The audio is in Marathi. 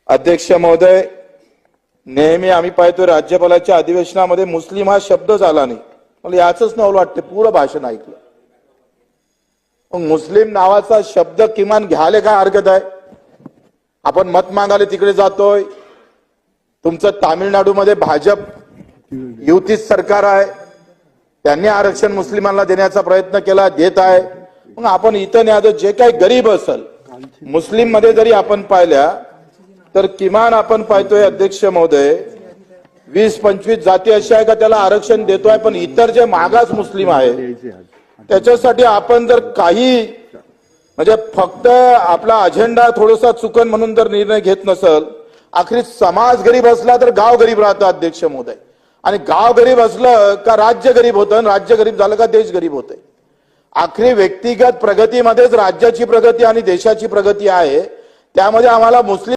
अध्यक्ष महोदय, नेहमी आम्ही पाहतोय राज्यपालाच्या अधिवेशनामध्ये मुस्लिम हा शब्द झाला नाही. मला याचंच नवल वाटते, पूर्ण भाषण ऐकलं. मग मुस्लिम नावाचा शब्द किमान घ्यायला काय हरकत आहे? आपण मत मागायला तिकडे जातोय. तुमचं तामिळनाडूमध्ये भाजप युती सरकार आहे, त्यांनी आरक्षण मुस्लिमांना देण्याचा प्रयत्न केला, देत आहे. मग आपण इथं न्याय, जे काही गरीब असेल मुस्लिम मध्ये जरी आपण पाहिल्या तर किमान आपण पाहतोय अध्यक्ष महोदय 20-25 जाती अशा आहे का त्याला आरक्षण देतोय. पण इतर जे मागास मुस्लिम आहे त्याच्यासाठी आपण जर काही म्हणजे फक्त आपला अजेंडा थोडासा चुकन म्हणून जर निर्णय घेत नसल, आखरी समाज गरीब असला तर गाव गरीब राहतं अध्यक्ष महोदय. आणि गाव गरीब असलं का राज्य गरीब होतं, राज्य गरीब झालं का देश गरीब होतंय. आखरी व्यक्तिगत प्रगतीमध्येच राज्याची प्रगती आणि देशाची प्रगती आहे. त्यामध्ये आम्हाला मुस्लिम